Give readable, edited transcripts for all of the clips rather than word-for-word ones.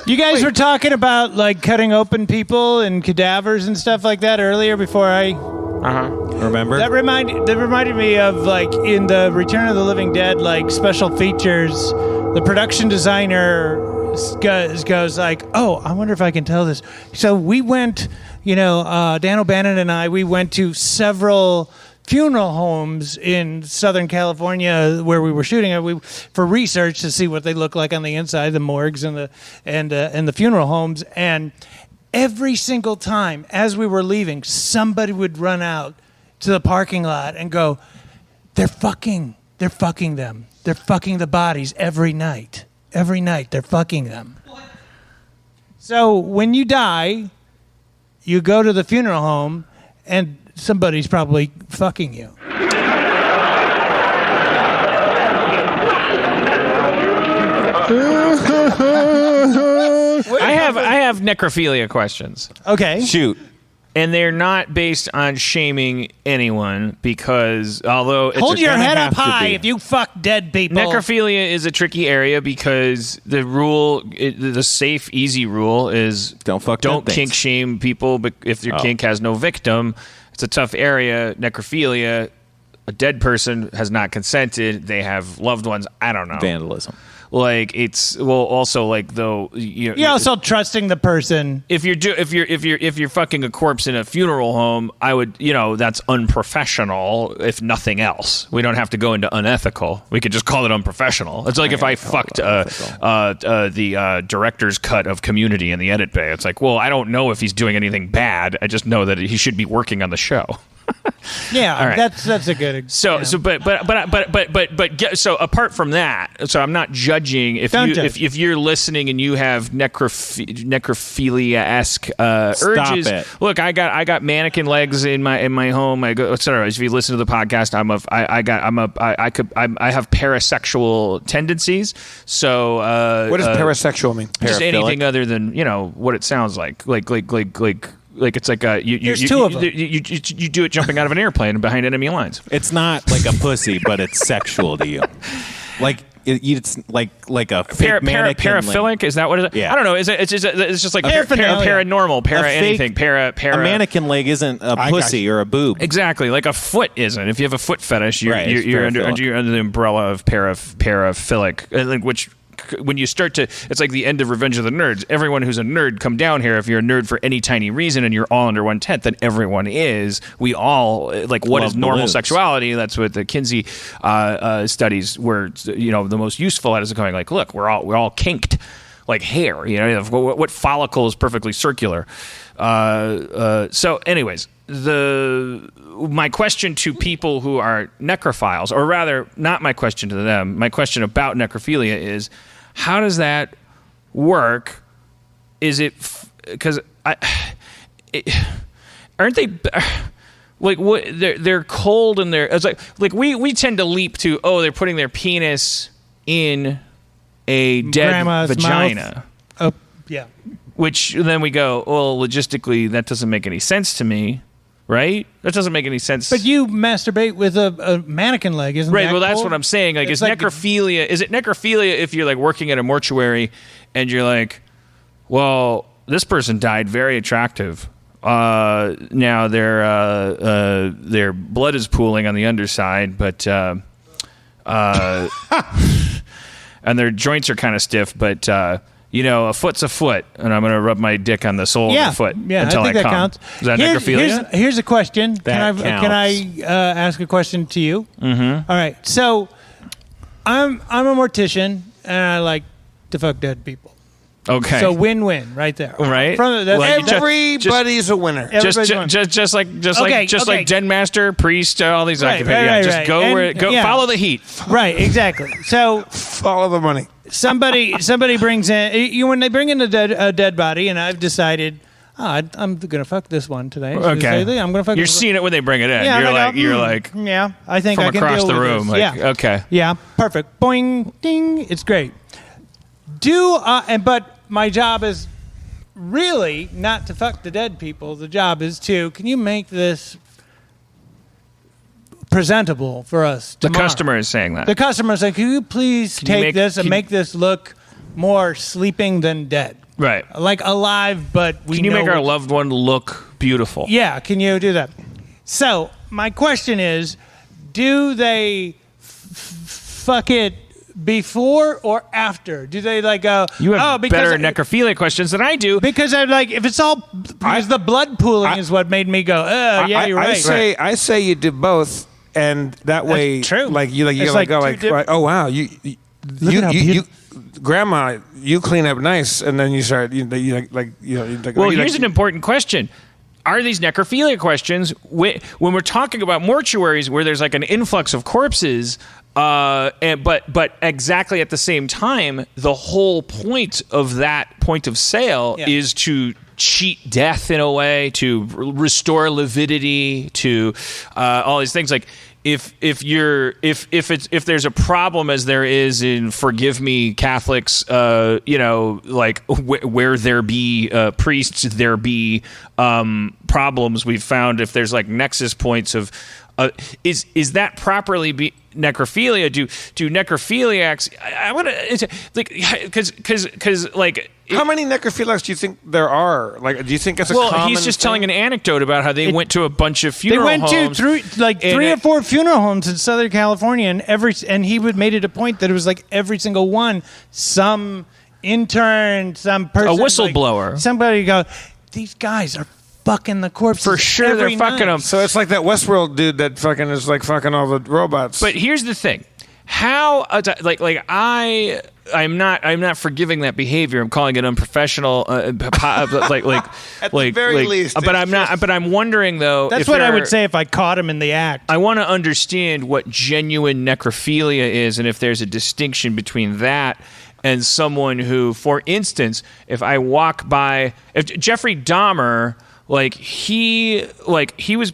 You guys were talking about like cutting open people and cadavers and stuff like that earlier before I remember. That reminded me of like in the Return of the Living Dead like special features. The production designer goes like, "Oh, I wonder if I can tell this." So we went, Dan O'Bannon and I, we went to several funeral homes in Southern California where we were shooting for research to see what they look like on the inside, the morgues and the funeral homes. And every single time as we were leaving, somebody would run out to the parking lot and go, they're fucking them. They're fucking the bodies every night. Every night they're fucking them. So when you die, you go to the funeral home and somebody's probably fucking you. I have necrophilia questions. Okay. Shoot. And they're not based on shaming anyone because although it's hold your head up high if you fuck dead people. Necrophilia is a tricky area because the safe, easy rule is don't kink shame people. But if your kink has no victim, it's a tough area. Necrophilia, a dead person has not consented. They have loved ones. I don't know. Vandalism. Like it's also like though you're also trusting the person. If you're fucking a corpse in a funeral home, I would that's unprofessional. If nothing else, we don't have to go into unethical. We could just call it unprofessional. It's like if I fucked the director's cut of Community in the edit bay. It's like, well, I don't know if he's doing anything bad. I just know that he should be working on the show. Yeah, right. that's a good. So apart from that, so I'm not judging if you're listening and you have necrophilia-esque urges. It. Look, I got mannequin legs in my home. I go, etc. If you listen to the podcast, I have parasexual tendencies. So what does parasexual mean? Just anything other than what it sounds like. Like it's like there's two of them. You do it jumping out of an airplane behind enemy lines. It's not like a pussy, but it's sexual to you. Like it's like a fake mannequin. Paraphilic? Is that what it is? Yeah. I don't know. It's just like paranormal, anything. A mannequin leg isn't a pussy or a boob. Exactly. Like a foot isn't. If you have a foot fetish, you're under the umbrella of paraphilic, which. When you start to, it's like the end of Revenge of the Nerds. Everyone who's a nerd, come down here. If you're a nerd for any tiny reason and you're all under 1/10, then everyone is. We all, like, what is normal sexuality? That's what the Kinsey studies were, the most useful at, is going like, look, we're all kinked, like hair. What follicle is perfectly circular? So, anyways, my question to people who are necrophiles, or rather, not my question to them, my question about necrophilia is, how does that work? Is it because aren't they like what they're cold and it's like we tend to leap to, they're putting their penis in a dead Grandma's vagina. Mouth. Oh, yeah. Which then we go, well, logistically, that doesn't make any sense to me, right? That doesn't make any sense. But you masturbate with a mannequin leg, isn't right? That Well, that's cool? what I'm saying. Like, is necrophilia? Is it necrophilia if you're like working at a mortuary and you're like, well, this person died very attractive. Now their blood is pooling on the underside, but and their joints are kind of stiff, but. A foot's a foot, and I'm going to rub my dick on the sole of the foot until I think that come. counts. Is that necrophilia? Here's a question. That can I ask a question to you? Mm-hmm. All right. So, I'm a mortician, and I like to fuck dead people. Okay. So win-win right there. Right. Everybody's a winner. Just like Den Master, priest, all these occupations. Just go follow the heat. Right. Exactly. So follow the money. Somebody brings in when they bring in a dead body, and I've decided I'm gonna fuck this one today. So Okay. I'm gonna fuck. You're seeing it when they bring it in. Yeah, you're like yeah. I think from I can across deal the with room. this. Like, yeah. Okay. Yeah. Perfect. Boing. Ding. It's great. But my job is really not to fuck the dead people. The job is can you make this presentable for us tomorrow? The customer is saying that. The customer is like, can you please take this and make this look more sleeping than dead. Right. Like alive, but we Can you know make our loved one look beautiful? Yeah, can you do that? So, my question is, do they fuck it before or after? Do they like go, You have because better necrophilia questions than I do. Because I'm like, if it's all, because the blood pooling is what made me go, you're right. I say you do both, and that way, true. like you It's like go like like, oh wow, you grandma, you clean up nice, and then you start Well, here's an important question. Are these necrophilia questions, when we're talking about mortuaries where there's like an influx of corpses, but exactly at the same time, the whole point of that point of sale is to cheat death in a way, to restore lividity, to all these things. Like if there's a problem as there is in Forgive Me Catholics, like where there be priests, there be problems. We've found if there's like nexus points of is that properly necrophilia? Do necrophiliacs? I want to like because like. How many necrophiliacs do you think there are? Like, do you think it's a common he's just thing? telling an anecdote about how they went to a bunch of funeral homes. They went to three or four funeral homes in Southern California, and he made it a point that it was like every single one, some intern, some person, a whistleblower, like, somebody go, these guys are fucking the corpses for sure. They're fucking them. So it's like that Westworld dude that fucking is like fucking all the robots. But here's the thing: how I'm not forgiving that behavior. I'm calling it unprofessional. At the very least. But I'm not. But I'm wondering though. That's what I would say if I caught him in the act. I want to understand what genuine necrophilia is, and if there's a distinction between that and someone who, for instance, if Jeffrey Dahmer. He was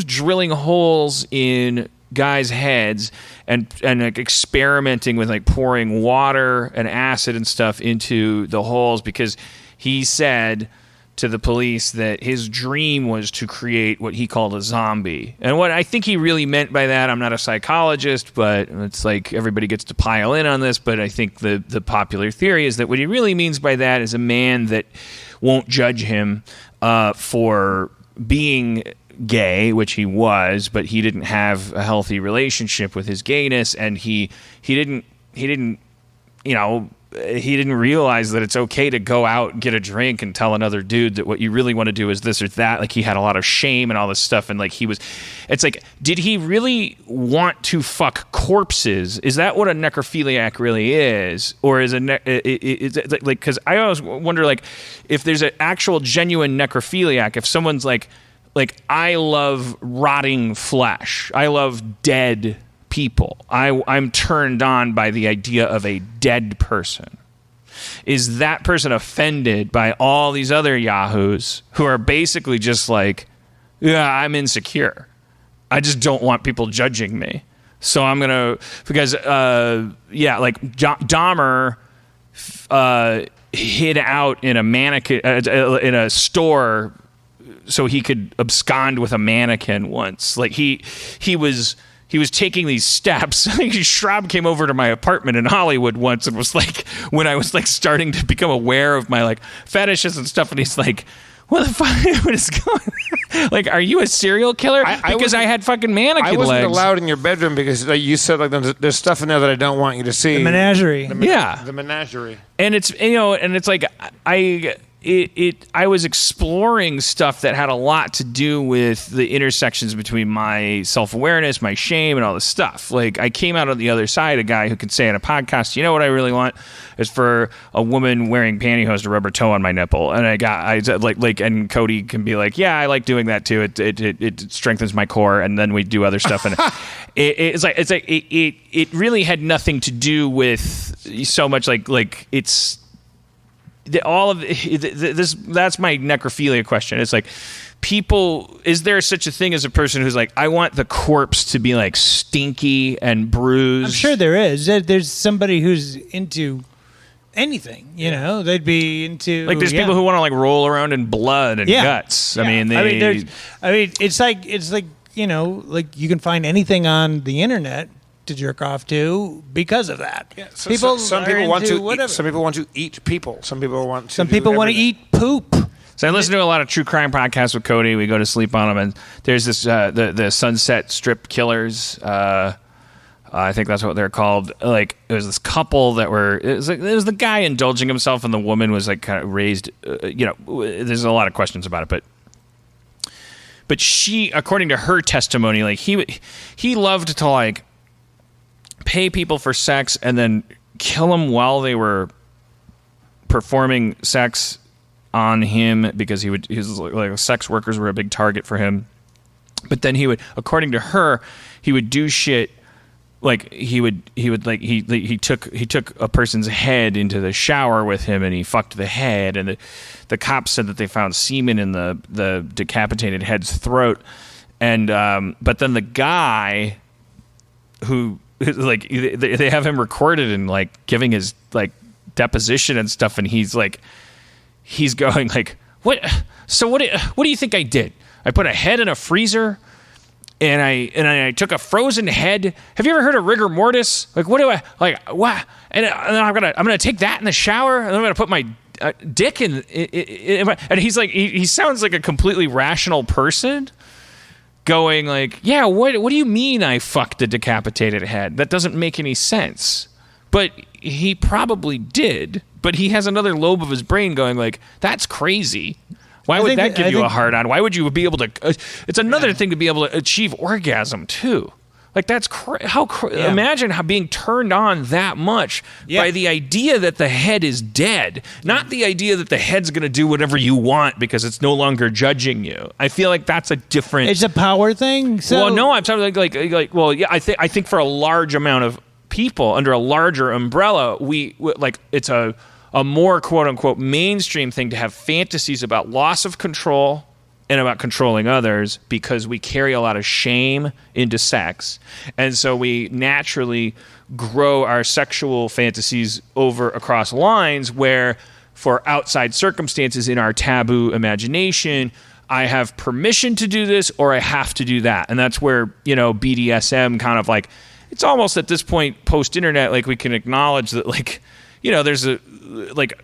drilling holes in guys' heads and like experimenting with like pouring water and acid and stuff into the holes because he said to the police that his dream was to create what he called a zombie. And what I think he really meant by that, I'm not a psychologist, but it's like everybody gets to pile in on this, but I think the popular theory is that what he really means by that is a man that won't judge him for being gay, which he was, but he didn't have a healthy relationship with his gayness, and he didn't realize that it's okay to go out and get a drink and tell another dude that what you really want to do is this or that. Like he had a lot of shame and all this stuff, and like it's like, did he really want to fuck corpses? Is that what a necrophiliac really is, or is because I always wonder like if there's an actual genuine necrophiliac, if someone's like I love rotting flesh, I love dead people, I'm turned on by the idea of a dead person. Is that person offended by all these other yahoos who are basically just like, yeah, I'm insecure, I just don't want people judging me, so I'm gonna, because like Dahmer hid out in a mannequin in a store so he could abscond with a mannequin once. Like he was taking these steps. Schraub came over to my apartment in Hollywood once and was like, when I was like starting to become aware of my like fetishes and stuff, and he's like, what the fuck? What is going on? Like, are you a serial killer? Because I had fucking mannequin legs. I wasn't allowed in your bedroom because you said like there's stuff in there that I don't want you to see. The menagerie. The menagerie. And it's, and it's like I was exploring stuff that had a lot to do with the intersections between my self-awareness, my shame, and all this stuff. Like, I came out on the other side, a guy who could say on a podcast, you know what I really want is for a woman wearing pantyhose to rub her toe on my nipple. And and Cody can be like, yeah, I like doing that too. It strengthens my core. And then we do other stuff. And it really had nothing to do with so much like it's, all of this. That's my necrophilia question. It's like, people, is there such a thing as a person who's like, I want the corpse to be like stinky and bruised? I'm sure there is. There's somebody who's into anything, they'd be into like, there's people who want to like roll around in blood and guts. Yeah. I mean, it's like like you can find anything on the internet. to jerk off to because of that. Yeah, some people want to whatever. some people want to eat people. Some people want to. Some people want to eat poop. So I listen to a lot of true crime podcasts with Cody. We go to sleep on them, and there's this the Sunset Strip Killers. I think that's what they're called. Like, it was this couple that were. It was the guy indulging himself, and the woman was like kind of raised. There's a lot of questions about it, but she, according to her testimony, like he loved to like pay people for sex and then kill them while they were performing sex on him, because he was like sex workers were a big target for him. But then he would, according to her, he would do shit like he took a person's head into the shower with him, and he fucked the head, and the cops said that they found semen in the decapitated head's throat, and but then the guy who, like, they have him recorded and like giving his like deposition and stuff, and he's going like, what do you think I did? I put a head in a freezer, and I took a frozen head. Have you ever heard of rigor mortis? Like, what do I like? What? And then I'm gonna take that in the shower, and then I'm gonna put my dick in. And he's like, he sounds like a completely rational person, going like, yeah, what do you mean I fucked a decapitated head? That doesn't make any sense. But he probably did. But he has another lobe of his brain going like, that's crazy. Why would that give you a hard on? Why would you be able to? It's another thing to be able to achieve orgasm too. Like, that's imagine how being turned on that much by the idea that the head is dead, not the idea that the head's going to do whatever you want because it's no longer judging you. I feel like that's a different. It's a power thing. So, well, no, I'm talking like. Well, yeah, I think for a large amount of people under a larger umbrella, we like it's a more quote unquote mainstream thing to have fantasies about loss of control and about controlling others, because we carry a lot of shame into sex. And so we naturally grow our sexual fantasies over across lines where, for outside circumstances in our taboo imagination, I have permission to do this or I have to do that. And that's where, BDSM kind of like, it's almost at this point post-internet, like we can acknowledge that, like,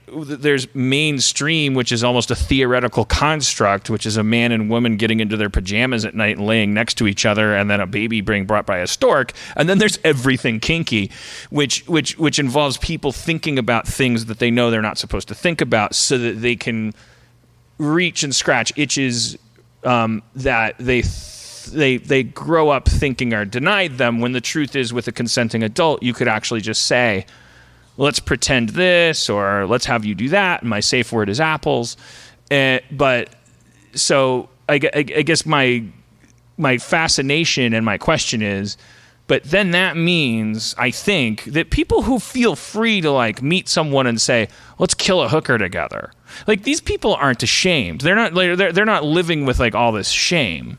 there's mainstream, which is almost a theoretical construct, which is a man and woman getting into their pajamas at night and laying next to each other, and then a baby being brought by a stork. And then there's everything kinky, which involves people thinking about things that they know they're not supposed to think about, so that they can reach and scratch itches that they grow up thinking are denied them, when the truth is, with a consenting adult, you could actually just say, let's pretend this, or let's have you do that, and my safe word is apples. But so I guess my fascination and my question is, but then that means, I think, that people who feel free to like meet someone and say, let's kill a hooker together, like, these people aren't ashamed. They're not living with like all this shame.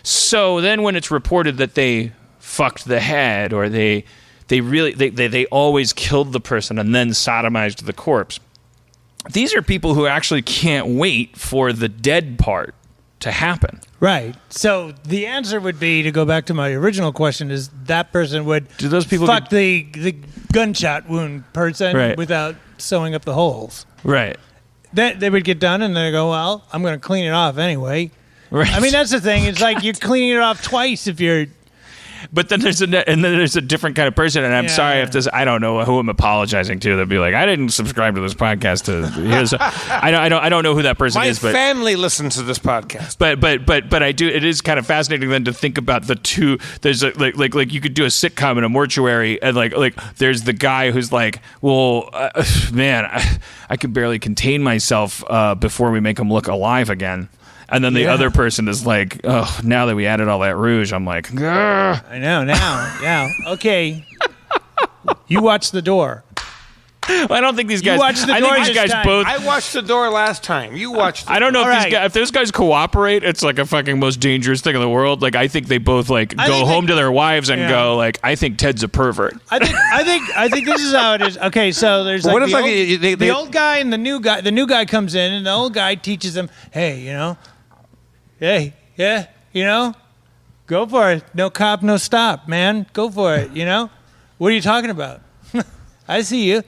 So then when it's reported that they fucked the head, or they always killed the person and then sodomized the corpse, these are people who actually can't wait for the dead part to happen. Right. So the answer would be, to go back to my original question, is that person would fuck the gunshot wound person without sewing up the holes. Right. They would get done and they go, well, I'm going to clean it off anyway. Right. I mean, that's the thing. It's like you're cleaning it off twice if you're... But then there's a different kind of person, and I'm sorry if this, I don't know who I'm apologizing to. They'll be like, I didn't subscribe to this podcast. I don't know who that person is. My family listens to this podcast. But I do. It is kind of fascinating then to think about the two. There's like you could do a sitcom in a mortuary, and like there's the guy who's like, well, man, I could barely contain myself before we make him look alive again. And then the other person is like, oh, now that we added all that rouge, I'm like, grr. I know now. Yeah. Okay. You watch The Door. Well, I don't think these guys. You watched The Door. I think these guys both. I watched The Door last time. You watched. I don't know if those guys cooperate. It's like a fucking most dangerous thing in the world. Like, I think they both like go home to their wives and go like, I think Ted's a pervert. I think this is how it is. Okay, so there's like the old guy and the new guy. The new guy comes in, and the old guy teaches him, hey, go Go for it. No cop, no stop, man. Go for it, you know? What are you talking about? I see you.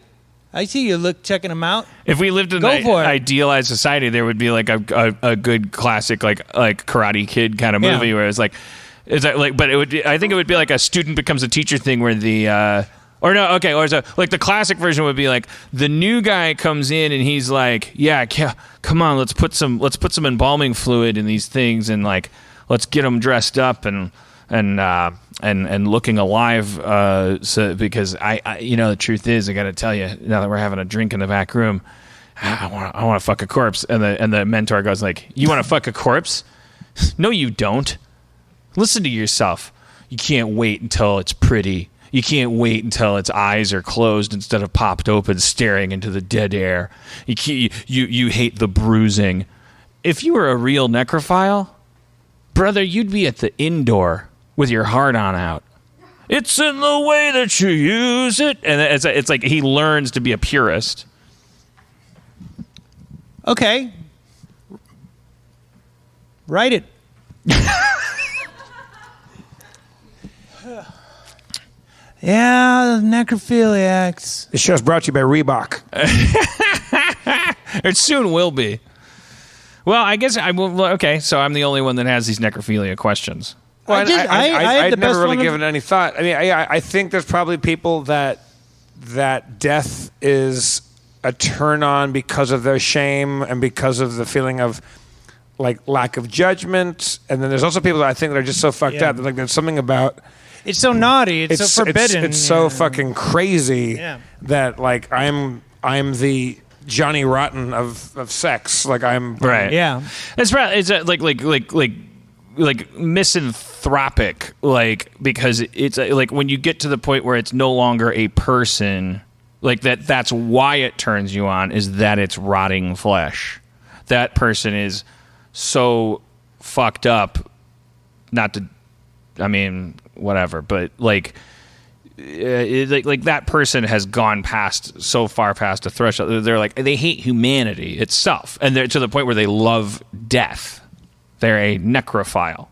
Checking them out. If we lived in an idealized society, there would be like a good classic like Karate Kid kind of movie where it's like, but it would. I think it would be like a student becomes a teacher thing where the like the classic version would be like the new guy comes in and he's like, yeah, come on, let's put some embalming fluid in these things and like let's get them dressed up and looking alive. So because I the truth is, I got to tell you, now that we're having a drink in the back room, I want to fuck a corpse. And the mentor goes like, you want to fuck a corpse? No, you don't. Listen to yourself. You can't wait until it's pretty. You can't wait until its eyes are closed instead of popped open, staring into the dead air. You hate the bruising. If you were a real necrophile, brother, you'd be at the indoor with your heart on out. It's in the way that you use it. And it's like he learns to be a purist. Okay. Write it. Yeah, the necrophiliacs. This show's brought to you by Reebok. It soon will be. Well, I guess I will. Okay, so I'm the only one that has these necrophilia questions. Well, I've never really given it any thought. I mean, I think there's probably people that death is a turn on because of their shame and because of the feeling of like lack of judgment. And then there's also people that I think that are just so fucked up. Like there's something about. It's so naughty. It's so forbidden. It's so fucking crazy that like I'm the Johnny Rotten of sex. Like I'm right. Yeah, it's like misanthropic. Like because it's like when you get to the point where it's no longer a person. Like that's why it turns you on is that it's rotting flesh. That person is so fucked up. Not to. I mean, whatever, but like that person has gone so far past a threshold. They're like they hate humanity itself, and they're to the point where they love death. They're a necrophile.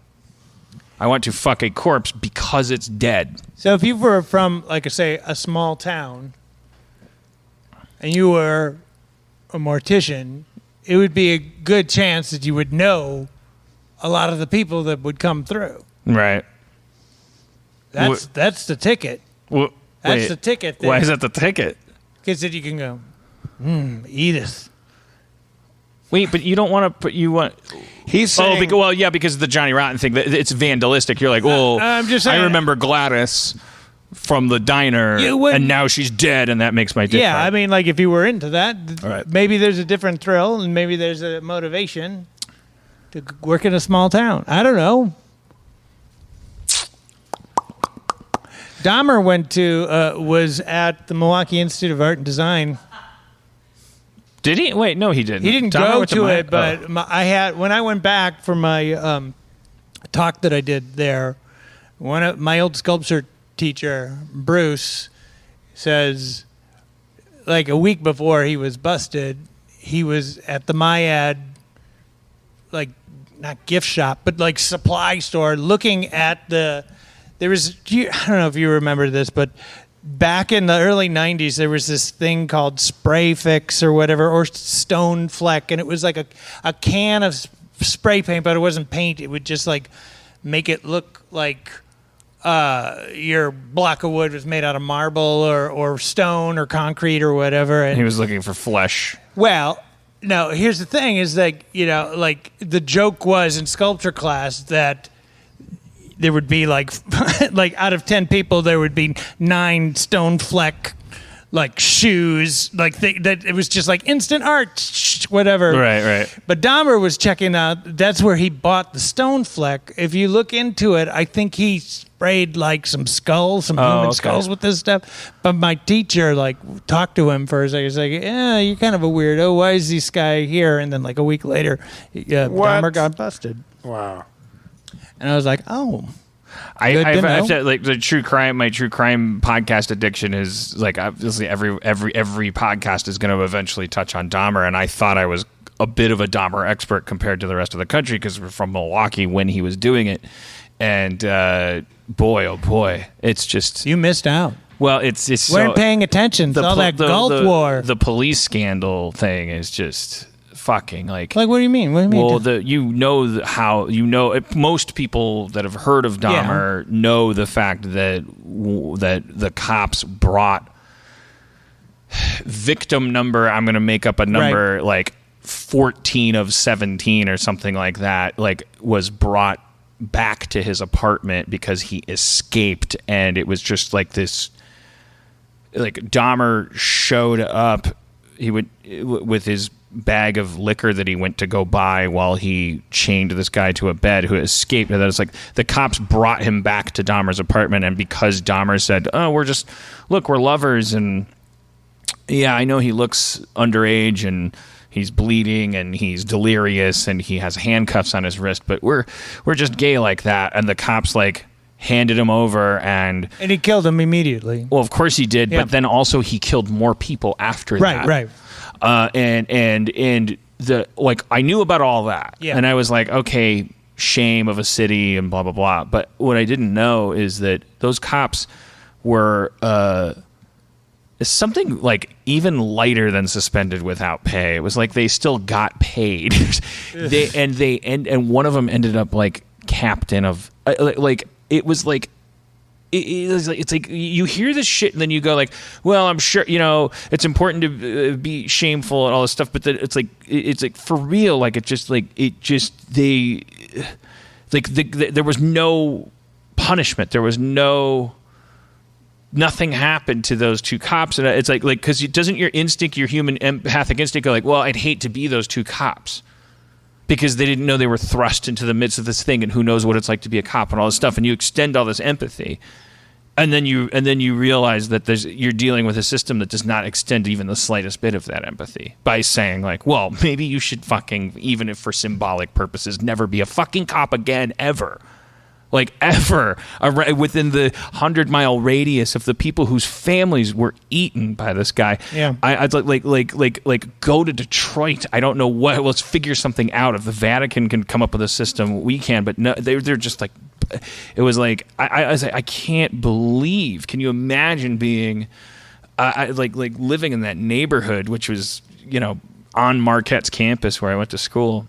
I want to fuck a corpse because it's dead. So if you were from, like, say, a small town, and you were a mortician, it would be a good chance that you would know a lot of the people that would come through. Right. That's the ticket. That's the ticket. Why is that the ticket? Because then you can go, Edith. Wait, but you don't want to put. You want. He's saying. Because of the Johnny Rotten thing. It's vandalistic. You're like, I'm just saying, I remember Gladys from the diner, and now she's dead, and that makes my dick hurt. I mean, like if you were into that, right. Maybe there's a different thrill, and maybe there's a motivation to work in a small town. I don't know. Dahmer was at the Milwaukee Institute of Art and Design. Did he? Wait, no, he didn't. He didn't go to it, but when I went back for my talk that I did there, one of my old sculpture teacher, Bruce, says like a week before he was busted, he was at the Myad, like not gift shop, but like supply store, looking at I don't know if you remember this, but back in the early 90s, there was this thing called Spray Fix or whatever, or Stone Fleck, and it was like a can of spray paint, but it wasn't paint. It would just like make it look like your block of wood was made out of marble or stone or concrete or whatever. And he was looking for flesh. Well, no, here's the thing is like, like the joke was in sculpture class that there would be like out of 10 people, there would be 9 Stone Fleck like shoes, like that it was just like instant art, whatever. Right. But Dahmer was checking out. That's where he bought the Stone Fleck. If you look into it, I think he sprayed like some human skulls with this stuff. But my teacher like talked to him for a second. He's like, "Yeah, you're kind of a weirdo. Why is this guy here?" And then like a week later, Dahmer got busted. Wow. And I was like, "Oh." I've said like my true crime podcast addiction is like obviously every podcast is going to eventually touch on Dahmer, and I thought I was a bit of a Dahmer expert compared to the rest of the country because we're from Milwaukee when he was doing it, boy, oh boy, it's just you missed out. Well, it's weren't paying attention. All that Gulf War, the police scandal thing is just fucking like. What do you mean? What do you mean? Well, most people that have heard of Dahmer know the fact that the cops brought victim number. I'm going to make up a number like 14 of 17 or something like that. Like was brought back to his apartment because he escaped, and it was just like this. Like Dahmer showed up, he went with his bag of liquor that he went to go buy while he chained this guy to a bed who escaped. And then it's like the cops brought him back to Dahmer's apartment, and because Dahmer said, "Oh, we're lovers," and yeah, I know he looks underage and he's bleeding and he's delirious and he has handcuffs on his wrist, but we're just gay like that, and the cops like handed him over, and he killed him immediately. Well, of course he did, but then also he killed more people after that. Right. And the like I knew about all that, and I was like, okay, shame of a city and blah blah blah. But what I didn't know is that those cops were something like even lighter than suspended without pay. It was like they still got paid. and one of them ended up like captain of like. It was like, it's like you hear this shit and then you go like, well, I'm sure, it's important to be shameful and all this stuff. But then it's like for real, like there was no punishment. There was nothing happened to those two cops. And it's like, because doesn't your instinct, your human empathic instinct go like, well, I'd hate to be those two cops. Because they didn't know they were thrust into the midst of this thing, and who knows what it's like to be a cop and all this stuff, and you extend all this empathy, and then you realize that you're dealing with a system that does not extend even the slightest bit of that empathy by saying like, well, maybe you should fucking, even if for symbolic purposes, never be a fucking cop again ever. Like ever within the 100-mile radius of the people whose families were eaten by this guy. Yeah, I'd like go to Detroit. I don't know what. Let's figure something out. If the Vatican can come up with a system, we can. But no, they're just like. It was like I was like, I can't believe. Can you imagine being like living in that neighborhood, which was on Marquette's campus where I went to school.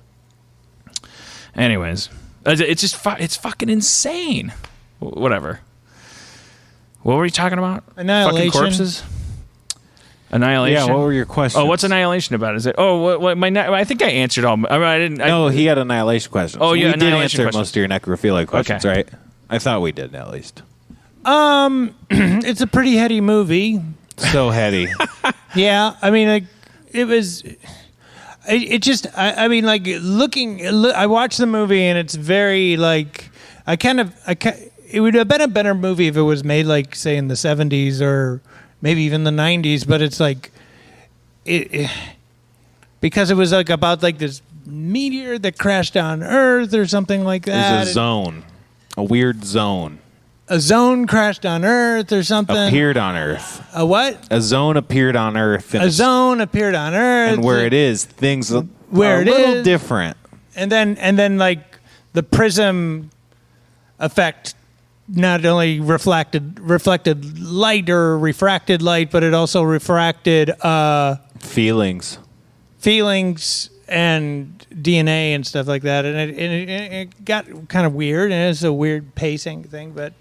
Anyways. It's just it's fucking insane. Whatever. What were you talking about? Annihilation. Fucking corpses. Annihilation. Yeah. What were your questions? Oh, what's Annihilation about? Is it? Oh, what I think I answered all. I didn't. No, he had Annihilation questions. Oh, yeah, we did answer questions. most of your necrophilia questions, right? I thought we did at least. It's a pretty heady movie. So heady. Yeah, I mean, like, it was. It just, I mean, like I watched the movie and it's very like, it would have been a better movie if it was made like, say, in the 70s or maybe even the 90s, but it's like, because it was like about like this meteor that crashed on Earth or something like that. It was a zone, a weird zone. A zone crashed on Earth or something. Appeared on Earth. A what? A zone appeared on Earth. A zone appeared on Earth. And where it is, things are a little different. And then like the prism effect not only reflected light or refracted light, but it also refracted feelings and DNA and stuff like that. And it got kind of weird, and it's a weird pacing thing, but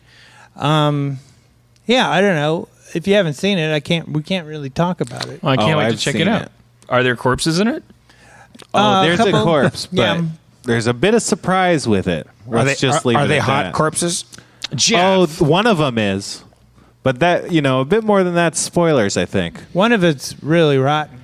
yeah, I don't know. If you haven't seen it, we can't really talk about it. Well, I can't wait to check it out. Are there corpses in it? Oh, there's a corpse, but there's a bit of surprise with it. Are they hot corpses? Jeff. Oh, one of them is. But that, a bit more than that, spoilers, I think. One of it's really rotten.